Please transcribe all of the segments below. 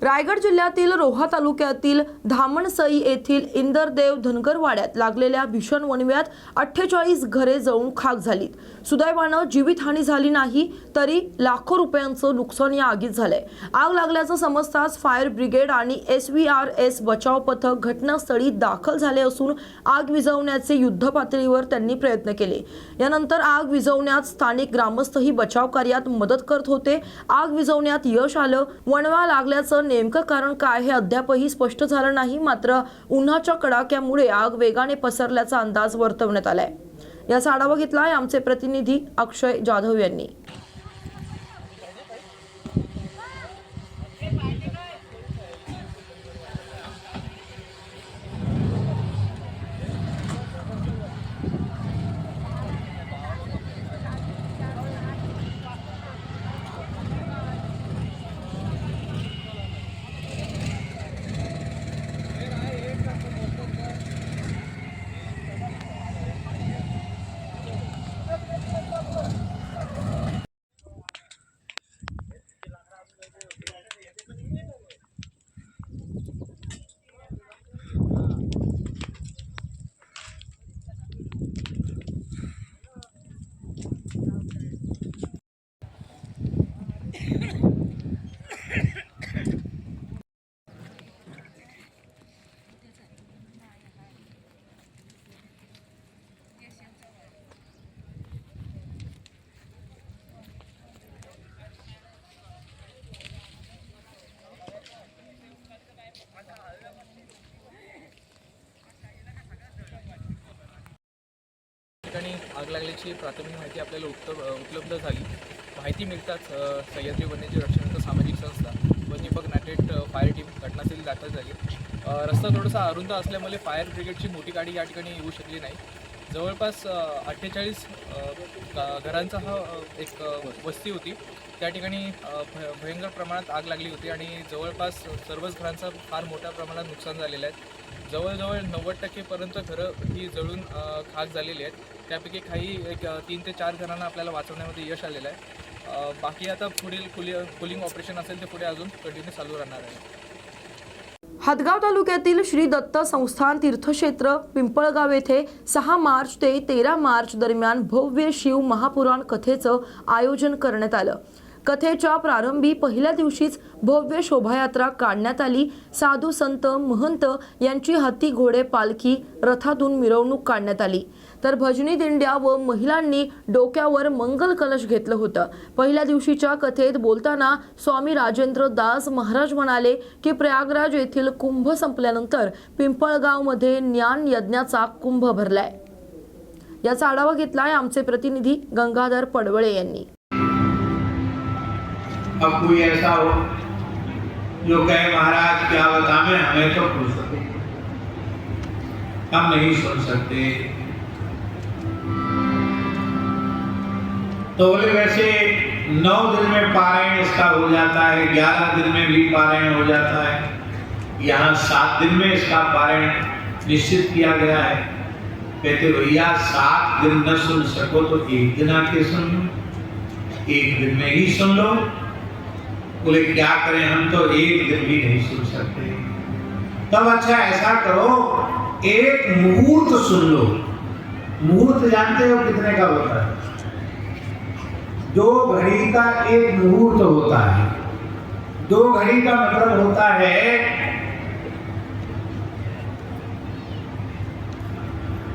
रायगड जिल्ह्यातील रोहा तालुक्यातील धामणसई येथील इंदरदेव धनगरवाड्यात लागलेल्या भीषण वणव्यात 48 घरे जळून खाक झालीत। सुदैवानं जीवितहानी झाली नाही, तरी लाखो रुपयांचं नुकसान या आगीत झालंय। आग लागल्याचं समजताच फायर ब्रिगेड आणि SVRS बचाव पथक घटनास्थळी दाखल झाले असून आग विझवण्याचे युद्धपातळीवर त्यांनी प्रयत्न केले। यानंतर आग विझवण्यात स्थानिक ग्रामस्थही बचाव कार्यात मदत करत होते। आग विझवण्यात यश आलं। वणवा लागल्याचं नेमकं कारण काय हे अद्यापही स्पष्ट झालं नाही, मात्र उन्हाच्या कडाक्यामुळे आग वेगाने पसरल्याचा अंदाज वर्तवण्यात आलाय। याचा आढावा घेतलाय आमचे प्रतिनिधी अक्षय जाधव यांनी। ठिकाणी आग लागल्याची प्राथमिक माहिती आपल्याला उपलब्ध झाली। माहिती मिळताच सह्याद्री वन्यजीव रक्षणाचा सामाजिक संस्था वन्य विभाग नाटेड फायर टीम घटनास्थळी दाखल झाली। रस्ता थोडासा अरुंद असल्यामुळे फायर ब्रिगेडची मोठी गाडी या ठिकाणी येऊ शकली नाही। जवळपास 48 घरांचा हा एक वस्ती होती। त्या ठिकाणी भयंकर प्रमाणात आग लागली होती आणि जवळपास सर्वच घरांचा फार मोठ्या प्रमाणात नुकसान झालेलं आहे। जवळजवळ 90% पर्यंत घरं ही जळून खाक झालेली आहेत। त्यापैकी काही एक 3 ते 4 जणांना आपल्याला वाचवण्यामध्ये यश आलेलं आहे। बाकी आता पुढील कुलिंग ऑपरेशन असेल ते पुढे अजून कंटिन्यू चालू राहणार आहे। हदगाव तालुक्यातील श्री दत्त संस्थान तीर्थक्षेत्र पिंपळगाव येथे 6 मार्च ते 13 मार्च दरम्यान भव्य शिव महापुराण कथेचं आयोजन करण्यात आलं। कथेच्या प्रारंभी पहिल्या दिवशीच भव्य शोभायात्रा काढण्यात आली। साधू संत महंत यांची हाती घोडे पालखी रथातून मिरवणूक काढण्यात आली, तर भजनी दिंड्या व महिलांनी डोक्यावर मंगल कलश घेतलं होतं। पहिल्या दिवशीच्या कथेत बोलताना स्वामी राजेंद्र दास महाराज म्हणाले की प्रयागराज येथील कुंभ संपल्यानंतर पिंपळगावमध्ये ज्ञान यज्ञाचा कुंभ भरलाय। याचा आढावा घेतलाय आमचे प्रतिनिधी गंगाधर पडवळे यांनी। अब कोई ऐसा हो जो कहे महाराज क्या बताएं, हमें तो फुर्सत है, हम नहीं सुन सकते। तो बोले वैसे 9 दिन में पारायण इसका हो जाता है, 11 दिन में भी पारायण हो जाता है, यहाँ 7 दिन में इसका पारायण निश्चित किया गया है। कहते भैया 7 दिन न सुन सको तो 1 दिन आके सुन लो, 1 दिन में ही सुन लो। बोले क्या करें, हम तो 1 दिन भी नहीं सुन सकते। तब अच्छा ऐसा करो, एक मुहूर्त सुन लो। मुहूर्त जानते हो कितने का होता है? 2 घड़ी का एक मुहूर्त होता है। 2 घड़ी का मतलब होता है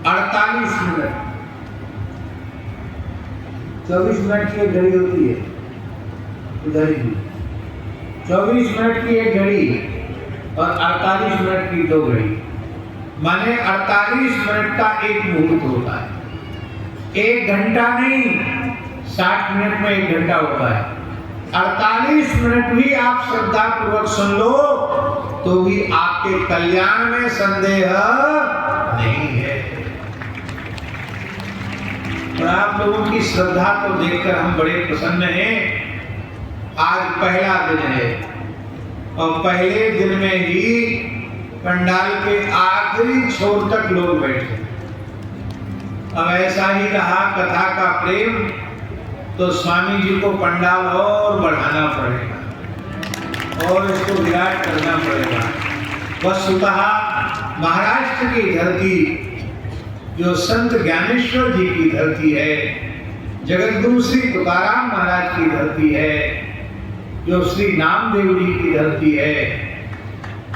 48 मिनट। 24 मिनट की एक घड़ी होती है, उधर ही 24 मिनट की एक घड़ी और 48 मिनट की 2 घड़ी, माने 48 मिनट का एक मुहूर्त होता है। 1 घंटा नहीं, 60 मिनट में 1 घंटा होता है। 48 मिनट भी आप श्रद्धा पूर्वक सुन लो तो भी आपके कल्याण में संदेह नहीं है। और आप लोगों की श्रद्धा को देखकर हम बड़े प्रसन्न हैं। आज पहला दिन है और पहले दिन में ही पंडाल के आखिरी छोर तक लोग बैठे। अब ऐसा ही रहा कथा का प्रेम तो स्वामी जी को पंडाल और बढ़ाना पड़ेगा। और इसको विराट करना पड़ेगा। वस्तुतः महाराष्ट्र की धरती जो संत ज्ञानेश्वर जी की धरती है, जगतगुरु श्री तुकाराम महाराज की धरती है, जो श्री नामदेव जी की धरती है,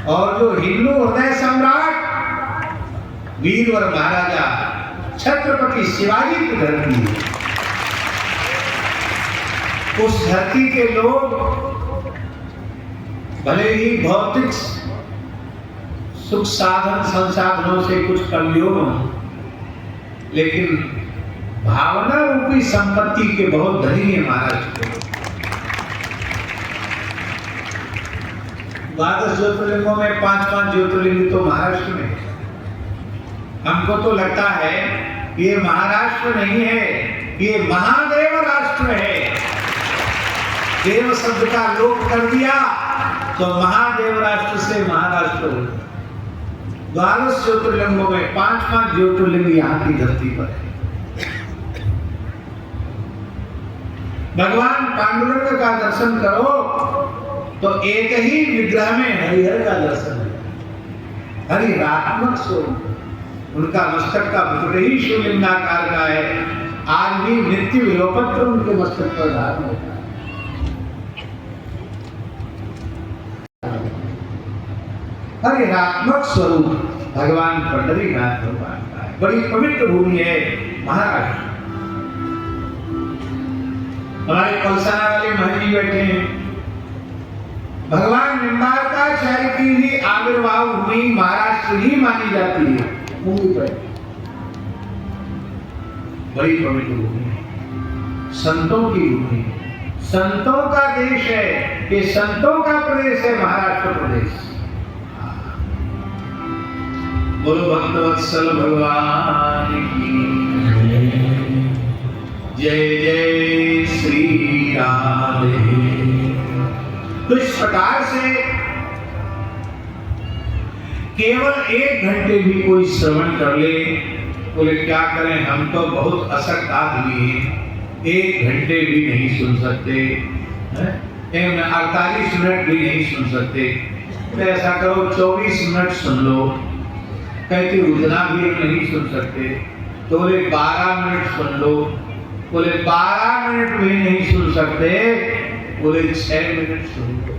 और जो हिंदू हृदय सम्राट वीरवर महाराजा छत्रपति शिवाजी की धरती है, उस धरती के लोग भले ही भौतिक सुख साधन संसाधनों से कुछ कमजोर हों, लेकिन भावना रूपी संपत्ति के बहुत धनी है महाराष्ट्र के। 12 ज्योतिर्लिंगों में 5-5 ज्योतिर्लिंग तो महाराष्ट्र में। हमको तो लगता है ये महाराष्ट्र नहीं है, ये महादेव राष्ट्र है। देव शब्द का लोप कर दिया तो महादेव राष्ट्र से महाराष्ट्र हो। 12 ज्योतिर्लिंगों में 5-5 ज्योतिर्लिंग यहाँ की धरती पर है। भगवान पांडुरंग का दर्शन करो तो एक ही विग्रह में हरिहर का दर्शन है। हरिरात्मक स्वरूप, उनका मस्तक का मुकुट ही शिवलिंगाकार का है। आज भी नित्य विलोपत्र उनके मस्तक पर धारण होता है। हरिरात्मक स्वरूप भगवान पंडरीनाथ भगवान का है। बड़ी पवित्र भूमि है महाराष्ट्र। हमारे कलसाना वाले महजी बैठे हैं। भगवान निम्बारकाचार्य की भी आविर्भाव भूमि महाराष्ट्र ही मानी जाती है। भूमि पर बड़ी पवित्र भूमि है, संतों की भूमि है, संतों का देश है। ये संतों का प्रदेश है महाराष्ट्र प्रदेश। बोलो भक्तवत्सल भगवान की जय जय श्री राधे। तो इस प्रकार से केवल 1 घंटे भी कोई श्रवण कर ले, बोले क्या करें, हम तो बहुत असक्त आदमी हैं, 1 घंटे भी नहीं सुन सकते, 48 मिनट भी नहीं सुन सकते। तो ऐसा करो 24 मिनट सुन लो। कहते उतना भी नहीं सुन सकते तो बोले 12 मिनट सुन लो। बोले 12 मिनट भी नहीं सुन सकते, बोले 6 मिनट सुन लो।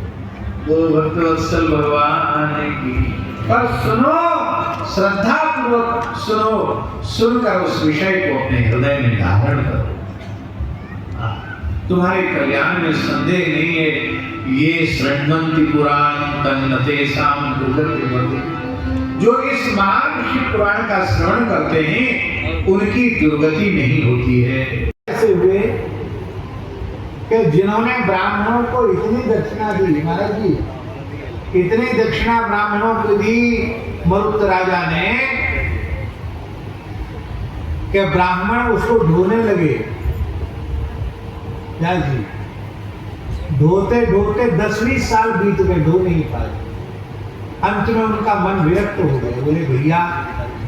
वो भक्तवत्सल भगवान की, पर सुनो, श्रद्धा पूर्वक सुनो, सुनकर उस विषय को अपने हृदय में धारण करो। तुम्हारे कल्याण में संदेह नहीं है। ये शृण्वन्ति पुराण तन्नते साम दुर्गति वर्धते। जो इस महान शिव पुराण का श्रवण करते हैं उनकी दुर्गति नहीं होती है। ऐसे हुए कि जिन्होंने ब्राह्मणों को इतनी दक्षिणा दी, महाराज जी इतनी दक्षिणा ब्राह्मणों को दी मरुत राजा ने कि ब्राह्मण उसको ढोने लगे। क्या जी, ढोते ढोते 10-20 साल बीत गए, ढो नहीं पाए। अंत में उनका मन विरक्त हो गया। बोले भैया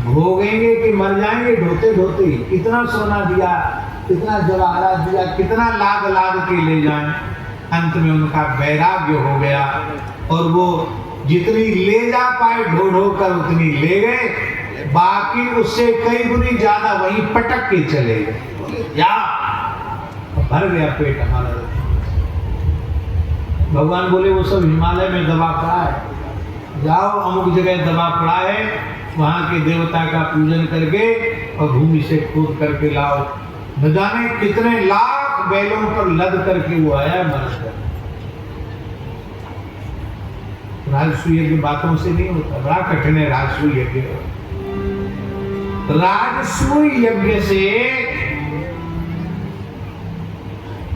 भोगेंगे कि मर जाएंगे ढोते ढोते। कितना सोना दिया, कितना जवाहरात दिया, कितना लाद लाद के ले जाए। अंत में उनका वैराग्य हो गया और वो जितनी ले जा पाए ढो ढो कर उतनी ले गए, बाकी उससे कई गुनी ज्यादा वहीं पटक के चले गए। या भर गया पेट हमारा। भगवान बोले वो सब हिमालय में दबा पड़ा है, जाओ अमुक जगह दबा पड़ा है, वहां के देवता का पूजन करके और भूमि से खोद करके लाओ। न जाने कितने लाख बैलों पर लद करके वो आया मरकर। राजसूय यज्ञ बातों से नहीं होता, बड़ा कठिन है राजसूय यज्ञ। राजसूय यज्ञ से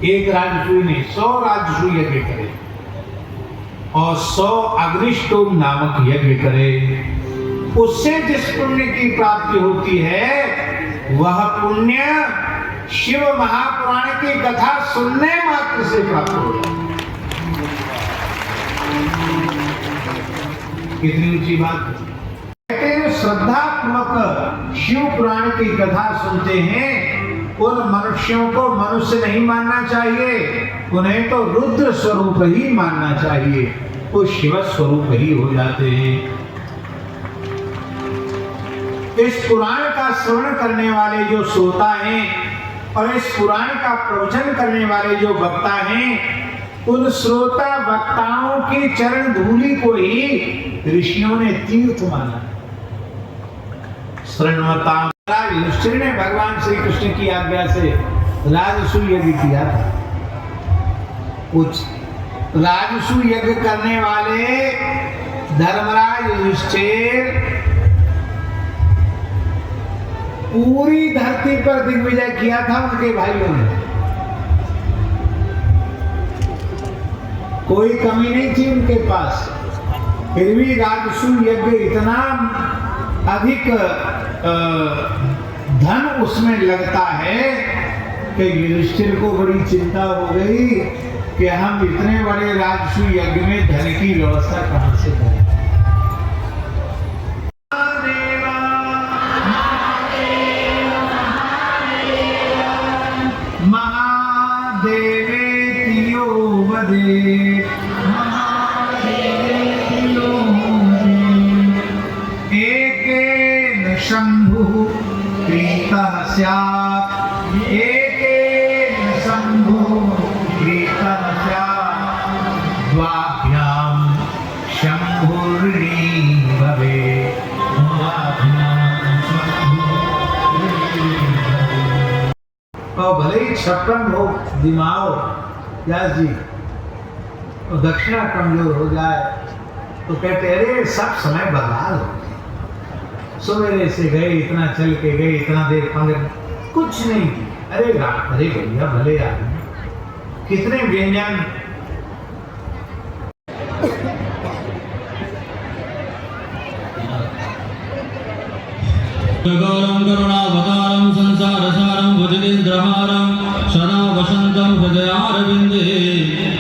एक राजसूय नहीं 100 राजसूय यज्ञ करे और 100 अग्निष्टोम नामक यज्ञ करे। उससे जिस पुण्य की प्राप्ति होती है वह पुण्य शिव महापुराण की कथा सुनने मात्र से प्राप्त होता है। कितनी ऊंची बात। कहते हैं श्रद्धा पूर्वक शिव पुराण की कथा सुनते हैं उन मनुष्यों को मनुष्य नहीं मानना चाहिए, उन्हें तो रुद्र स्वरूप ही मानना चाहिए, वो शिव स्वरूप ही हो जाते हैं। इस पुराण का श्रवण करने वाले जो श्रोता हैं और इस पुराण का प्रवचन करने वाले जो वक्ता हैं, उन श्रोता वक्ताओं की चरण धूलि को ही ऋषियों ने तीर्थ माना। श्रृण्वताम् युधिष्ठिर ने भगवान श्री कृष्ण की आज्ञा से राजसूय यज्ञ किया था। कुछ राजसूय यज्ञ करने वाले धर्मराज युधिष्ठिर पूरी धरती पर दिग्विजय किया था उनके भाइयों ने, कोई कमी नहीं थी उनके पास। फिर भी राजसूय यज्ञ इतना अधिक धन उसमें लगता है कि युधिष्ठिर को बड़ी चिंता हो गई कि हम इतने बड़े राजसूय यज्ञ में धन की व्यवस्था कहां से करें। शंभु प्रीतः स्यात्, एकेन शंभु प्रीतः स्यात्, द्वाभ्यां शंभुर्णी भवेत्, और भले ही 56 लोग दिमाओ व्यास जी तो दक्षिणा कमजोर हो जाए तो कहते अरे सब समय बर्बाद हो गया, सवेरे से गए, इतना चल के गए, इतना देर 15 कुछ नहीं। अरे अरे भैया भले आदमी, कितने व्यंजन। गौरं करुणावतारं संसारसारं भुजगेन्द्रहारं सदा वसन्तं हृदयारविन्दे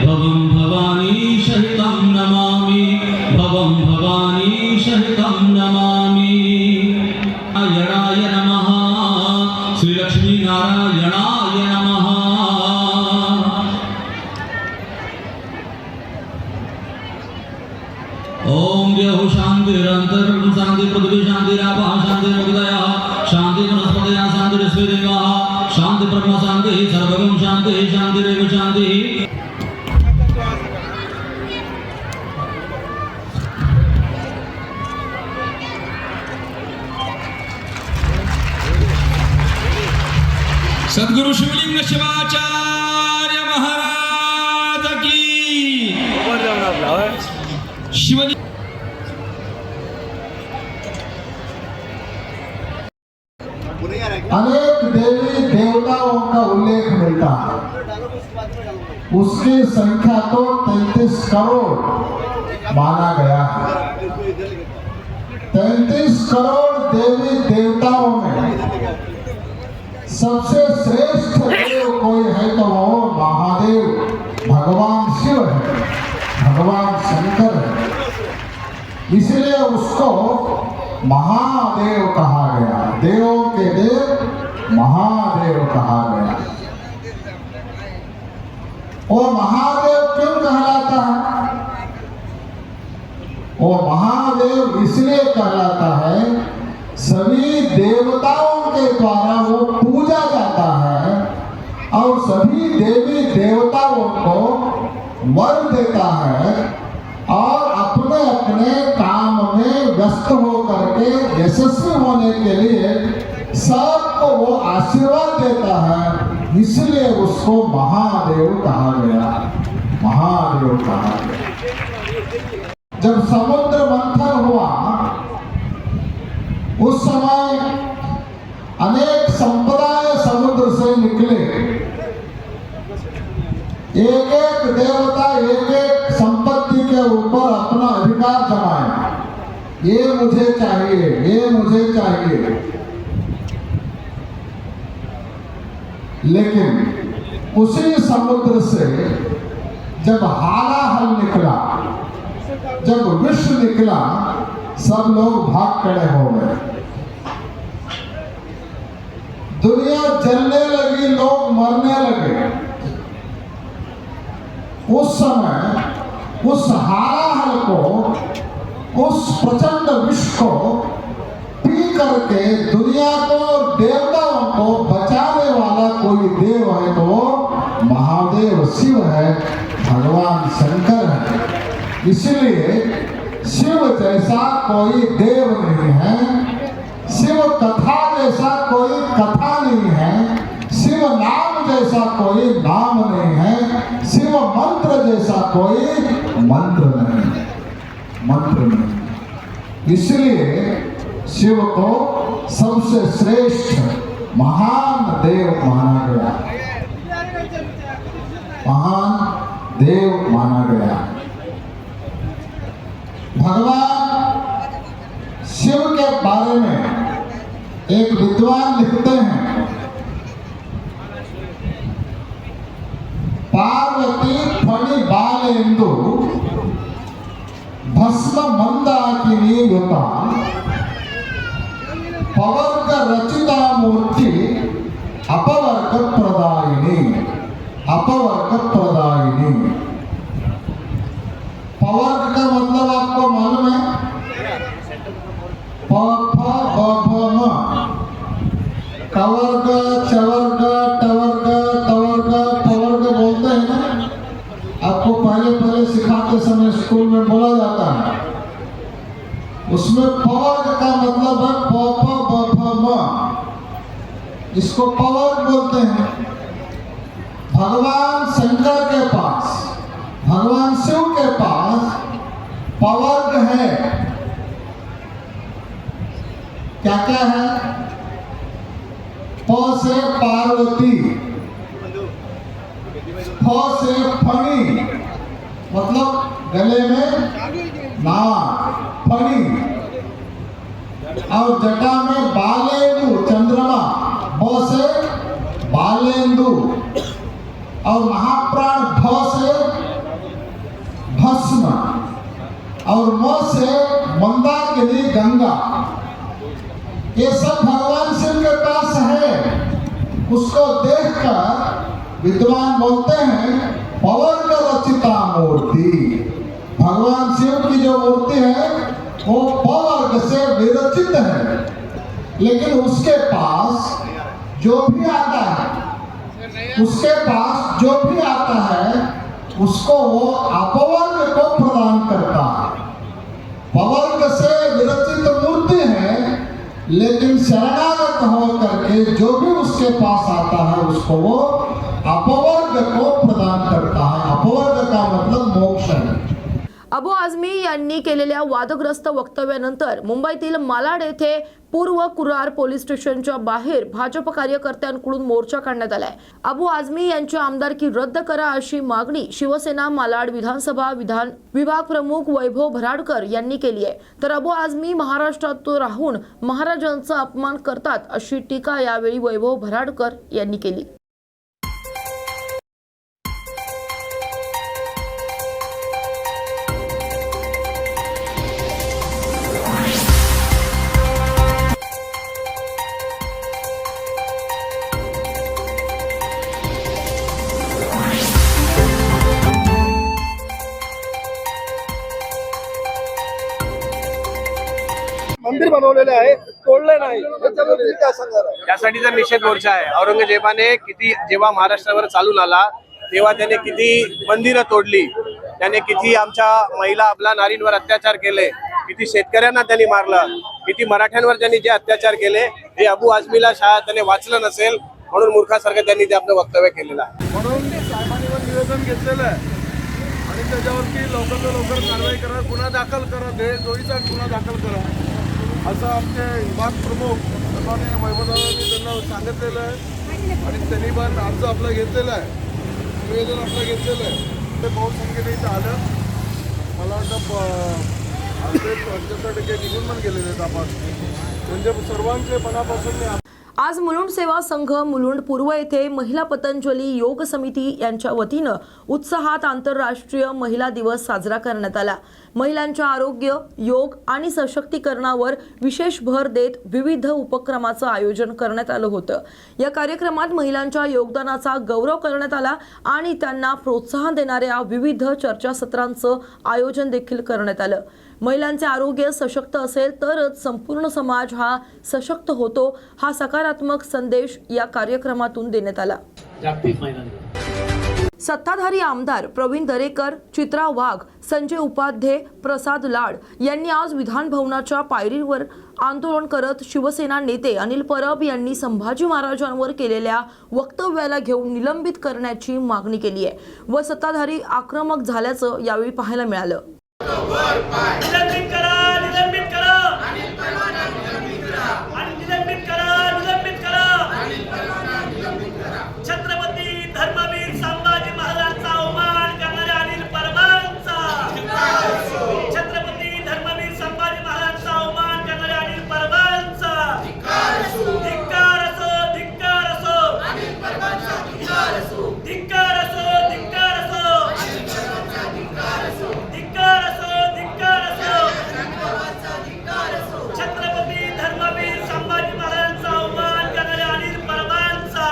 भवं भवानी सहितं नमामि, भवं भवानी सहितं नमामि। नारायणाय नमः, श्री लक्ष्मी नारायणाय नमः। ओम देव शांतिरंतर शांति पृथ्वी शांतिरापः शांतिर्मुक्तयः शांति वनस्पतयः शांतिरस्वेदेवाः शांति ब्रह्म शांति सर्वगं शांति शांतिरेव शांति। सद्गुरु शिवलिंग शिवाचार्य महाराज की शिवलिंग। अनेक देवी देवताओं का उल्लेख मिलता है, उसकी संख्या तो 33 करोड़ माना गया है। 33 करोड़ देवी देवताओं में सबसे श्रेष्ठ देव कोई है तो वो महादेव भगवान शिव है, भगवान शंकर है। इसलिए उसको महादेव कहा गया, देवों के देव महादेव कहा गया। वो महादेव क्यों कहलाता है? वो महादेव इसलिए कहलाता है सभी देवताओं के द्वारा वो पूजा जाता है और सभी देवी देवताओं को वर देता है और अपने अपने काम में व्यस्त होकर के यशस्वी होने के लिए सबको वो आशीर्वाद देता है, इसलिए उसको महादेव कहा गया, महादेव कहा गया। जब समुद्र मंथन हुआ उस समय अनेक संप्रदाय समुद्र से निकले, एक एक देवता एक एक संपत्ति के ऊपर अपना अधिकार जमाए, ये मुझे चाहिए, ये मुझे चाहिए। लेकिन उसी समुद्र से जब हालाहल निकला, जब विष निकला, सब लोग भाग खड़े हो गए। दुनिया जलने लगी, लोग मरने लगे। उस समय उस हालाहल को, उस प्रचंड विष को पी करके दुनिया को और देवताओं को बचाने वाला कोई देव है तो वो महादेव शिव है, भगवान शंकर है। इसलिए शिव जैसा कोई देव नहीं है, शिव कथा जैसा कोई कथा नहीं है, शिव नाम जैसा कोई नाम नहीं है, शिव मंत्र जैसा कोई मंत्र नहीं, मंत्र नहीं। इसलिए शिव को सबसे श्रेष्ठ महान देव माना गया, महान देव माना गया। भगवान शिव के बारे में एक विद्वान लिखते हैं, पार्वती फणि बालेंदु भस्म मंदाकिनी युता पवर्ग रचिता मूर्ति अपवर्ग प्रदायिनी, अपवर्ग प्रदायिनी। पवर्ग का मतलब आपको मालूम है? प फ ब भ म, कवर्ग, चवर्ग, टवर्ग, तवर्ग, पवर्ग बोलते हैं ना। आपको पहले सिखाते समय स्कूल में बोला जाता है। उसमें पवर्ग का मतलब है प फ ब भ म, इसको पवर्ग बोलते हैं। भगवान शंकर के पास, भगवान शिव के पास पवर्ग है। क्या क्या है? प से पार्वती, फ से फणी मतलब गले में नाग, फणी, और जटा में बालेंदु चंद्रमा, ब से बालेंदु, और महाप्राण भ से भस्म, और म से मंदाकिनी गंगा। ये सब भगवान शिव के पास है। उसको देखकर विद्वान बोलते हैं पवर्ग रचिता मूर्ति। भगवान शिव की जो मूर्ति है वो पवर्ग से विरचित है, लेकिन उसके पास जो भी आता है, उसके पास जो भी आता है उसको वो अपवर्ग को प्रदान करता है। पवर्ग से विरचित मूर्ति है, लेकिन शरणागत होकर के जो भी उसके पास आता है उसको वो अपवर्ग को प्रदान करता है। अपवर्ग का मतलब मोक्ष है। अबू आझमी यांनी केलेल्या वादग्रस्त वक्तव्यानंतर मुंबईतील मालाड येथे पूर्व कुरार पोलीस स्टेशनच्या बाहेर भाजप कार्यकर्त्यांकडून मोर्चा काढण्यात आलाय। अबू आझमी यांची आमदारकी रद्द करा अशी मागणी शिवसेना मालाड विधानसभा विभाग प्रमुख वैभव भराडकर यांनी केली आहे। तर अबू आझमी महाराष्ट्रात राहून महाराजांचा अपमान करतात अशी टीका यावेळी वैभव भराडकर यांनी केली। मंदिर बनवलेले आहे, तोडले नाही, त्याच्यावर तुम्ही काय सांगणार? यासाठीचा निषेध मोर्चा आहे। औरंगजेबाने किती जेव्हा महाराष्ट्रावर चालून आला तेव्हा त्याने किती मंदिरं तोडली, त्याने किती आमच्या महिला आपला नारींवर अत्याचार केले, किती शेतकऱ्यांना त्यांनी मारलं, किती मराठ्यांवर त्यांनी जे अत्याचार केले ते अबू आझमीला शाळा त्याने वाचलं नसेल म्हणून मूर्खासारखं त्यांनी ते आपलं वक्तव्य केलेलं आहे। म्हणून साहेबांनी निवेदन घेतलेलं आहे आणि त्याच्यावरती लवकरात लवकर कारवाई करा, गुन्हा दाखल करा, देशद्रोहीचा गुन्हा दाखल करा असं आमचे विभाग प्रमुख सन्माननीय वैभवदादांनी त्यांना सांगितलेलं आहे आणि त्यांनी पण अर्ज आपला घेतलेला आहे, निवेदन आपलं घेतलेलं आहे। ते बहुसंख्येने इथं आलं, मला वाटतं 75% निघून पण गेलेले आहेत आपण, म्हणजे सर्वांचे मनापासून आज मुलुंड सेवा संघ मुलुंड पूर्व येथे महिला पतंजली योग समिती यांच्या वतीनं उत्साहात आंतरराष्ट्रीय महिला दिवस साजरा करण्यात आला। महिलांच्या आरोग्य, योग आणि सशक्तीकरणावर विशेष भर देत विविध उपक्रमाचं आयोजन करण्यात आलं होतं। या कार्यक्रमात महिलांच्या योगदानाचा गौरव करण्यात आला आणि त्यांना प्रोत्साहन देणाऱ्या विविध चर्चासत्रांचं आयोजन देखील करण्यात आलं। महिलांचे आरोग्य सशक्त असेल तरच संपूर्ण समाज हा सशक्त होतो, हा सकारात्मक संदेश या कार्यक्रमातून देण्यात आला। सत्ताधारी आमदार प्रवीण दरेकर, चित्रा वाघ, संजय उपाध्ये, प्रसाद लाड यांनी आज विधान भवनाच्या पायरीवर आंदोलन करत शिवसेना नेते अनिल परब यांनी संभाजी महाराजांवर केलेल्या वक्तव्याला घेऊन निलंबित करण्याची मागणी केली आहे व सत्ताधारी आक्रमक झाल्याचं यावेळी पाहायला मिळालं। निलंबित करा अनिल परवाना निलंबित करा छत्रपती धर्मवीर संभाजी महाराजांचा अवमान करणाऱ्या अनिल परबांचा छत्रपती धर्मवीर संभाजी महाराजांचा अवमान करणाऱ्या अनिल परबांचा धिक्कार असो अनिल परबांचा धिक्कार असो धिक्कार असो धिक्कार असो छत्रपती धर्मवीर संभाजी महाराजांचा अवमान करणाऱ्या अनिल परबांचा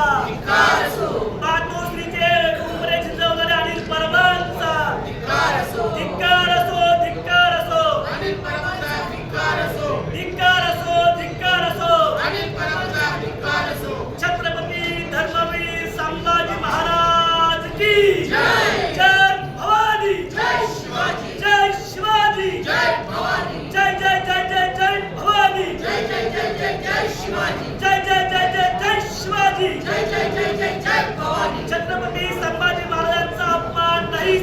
मातोश्रीचे उमरे झिजवणाऱ्या अनिल परबांचा धिक्कार असो धिक्कार असो छत्रपती धर्मवीर संभाजी महाराज की जय भवानी जय शिवाजी जय शिवाजी जय भवानी जय जय जय जय जय भवानी जय जय जय जय जय शिवाजी जय जय जय जय जय शिवाजी जय जय जय जय जय भवानी छत्रपती संभाजी महाराजांचा अपमान नाही